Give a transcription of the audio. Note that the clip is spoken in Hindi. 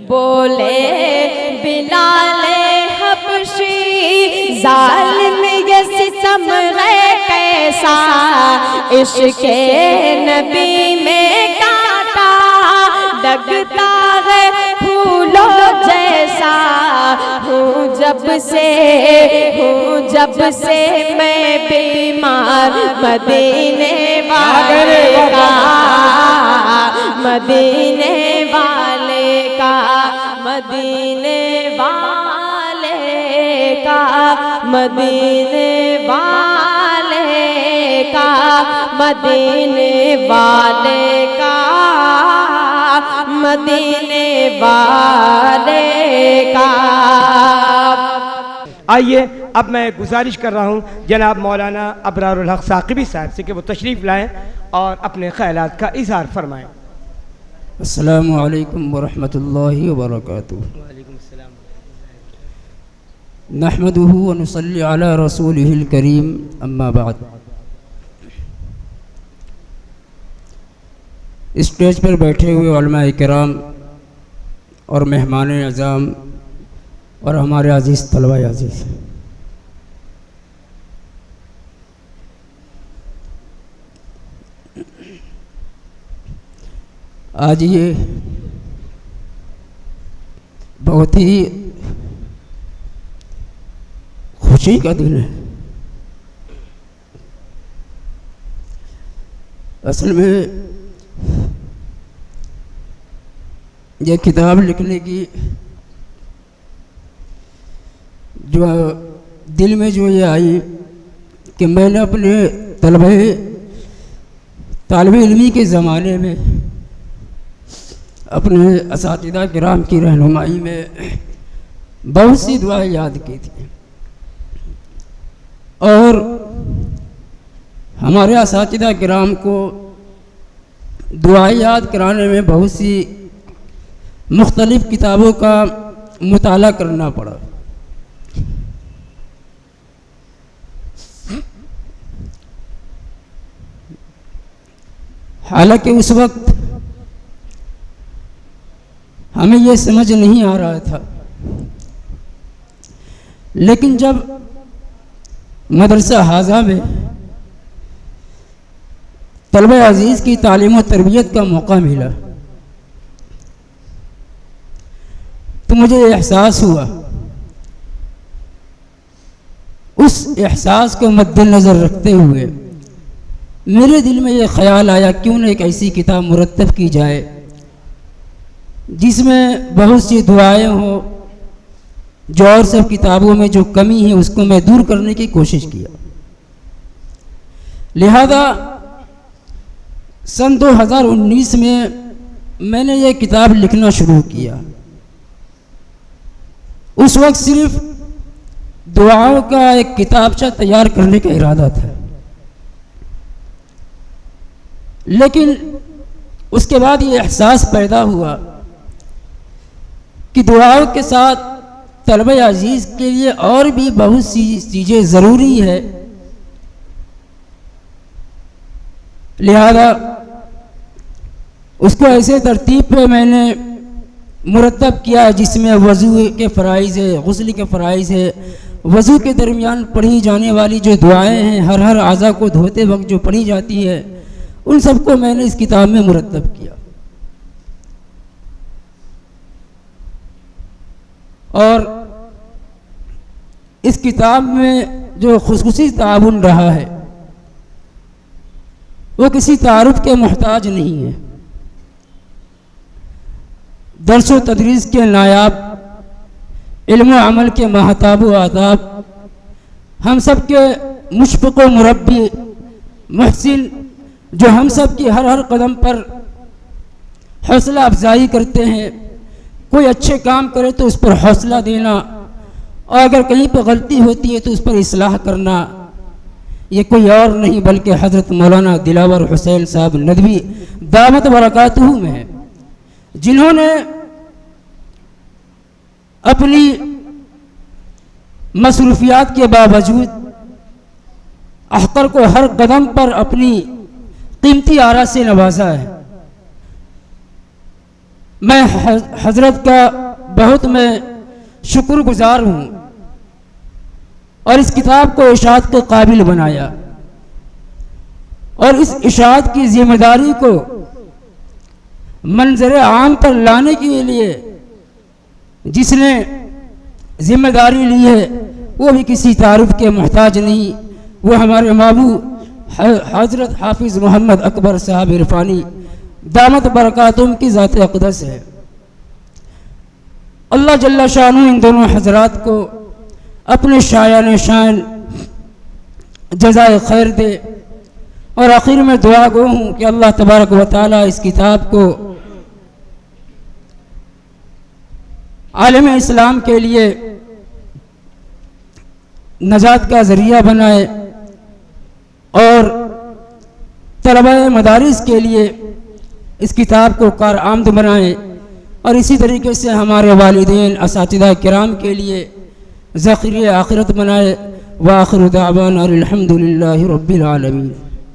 बोले बिलाले हबशी जालिम ये सितम है कैसा, इश्क़े नबी में कांटा लगता है फूलों जैसा। हूँ जब से मैं बीमार, मदीने वाले का, मदीने वाले का, मदीने वाले का, मदीने वाले का, मदीने वाले का, मदीने वाले का। आइए अब मैं गुजारिश कर रहा हूँ जनाब मौलाना अबरारुल हक साकिबी साहब से कि वो तशरीफ़ लाएँ और अपने ख़यालात का इज़हार फरमाएँ। अस्सलामु अलैकुम वरहमतुल्लाहि वबरकातुहू। नहमदुहु व नुसल्ली अला रसूलिहिल करीम, अम्मा बाद। स्टेज पर बैठे हुए उलमाए किराम और मेहमान अज़ाम और हमारे अज़ीज़ तलबा अज़ीज़, आज ये बहुत ही खुशी का दिन है। असल में ये किताब लिखने की जो दिल में जो ये आई कि मैंने अपने तालिब इल्मी के ज़माने में अपने असातिज़ा किराम की रहनुमाई में बहुत सी दुआएं याद की थी और हमारे असातिज़ा किराम को दुआएं याद कराने में बहुत सी मुख्तलिफ़ किताबों का मुताला करना पड़ा। हालांकि उस वक्त हमें ये समझ नहीं आ रहा था, लेकिन जब मदरसा हाजा में तलबे अजीज़ की तालीम और तरबियत का मौका मिला तो मुझे एहसास हुआ, उस एहसास को मद्देनज़र रखते हुए मेरे दिल में ये ख्याल आया क्यों न एक ऐसी किताब मुरत्तब की जाए जिसमें बहुत सी दुआएं हो, जो और सब किताबों में जो कमी है उसको मैं दूर करने की कोशिश किया। लिहाजा सन 2019 में मैंने ये किताब लिखना शुरू किया। उस वक्त सिर्फ दुआओं का एक किताबचा तैयार करने का इरादा था, लेकिन उसके बाद ये एहसास पैदा हुआ कि दुआओं के साथ तलबे अजीज़ के लिए और भी बहुत सी चीज़ें ज़रूरी है। लिहाजा उसको ऐसे तरतीब पे मैंने मुरतब किया जिसमें वज़ू के फ़राइज़ है, गुस्ल के फ़राइज़ है, वज़ू के दरमियान पढ़ी जाने वाली जो दुआएं हैं, हर आज़ा को धोते वक्त जो पढ़ी जाती है, उन सबको मैंने इस किताब में मुरतब किया। और इस किताब में जो खुसूसी ताउन रहा है वो किसी तारुफ के मोहताज नहीं है। दर्स व तदरीस के नायाब, इल्म व अमल के महताब व आदाब, हम सब के मुशफ़िक़ व मुरब्बी मुहसिन, जो हम सब की हर कदम पर हौसला अफजाई करते हैं। कोई अच्छे काम करे तो उस पर हौसला देना और अगर कहीं पर गलती होती है तो उस पर इस्लाह करना, ये कोई और नहीं बल्कि हज़रत मौलाना दिलावर हुसैन साहब नदवी दामत बरकातहू में है, जिन्होंने अपनी मसरूफियात के बावजूद अख्तर को हर कदम पर अपनी कीमती आरा से नवाजा है। मैं हज़रत का बहुत मैं शुक्रगुजार हूँ और इस किताब को इशाअत के काबिल बनाया और इस इशाअत की जिम्मेदारी को मंजर आम पर लाने के लिए जिसने जिम्मेदारी ली है वो भी किसी तारुफ के मोहताज नहीं, वो हमारे मामू हज़रत हाफिज़ मोहम्मद अकबर साहब इरफानी दामत बरकातुम की ज़ात अक़दस है। अल्लाह जल्ला शानु इन दोनों हजरात को अपने शायान शान जज़ाए खैर दे। और आखिर में दुआ गो हूँ कि अल्लाह तबारक व तआला इस किताब को आलम इस्लाम के लिए नजात का ज़रिया बनाए और तलबा मदारिस के लिए इस किताब को कारआमद बनाए और इसी तरीके से हमारे वालिदैन असातिज़ा किराम के लिए ज़ख़ीरे आखिरत बनाए। व आखिर दावाना अल्हम्दुलिल्लाहि रब्बिल आलमीन।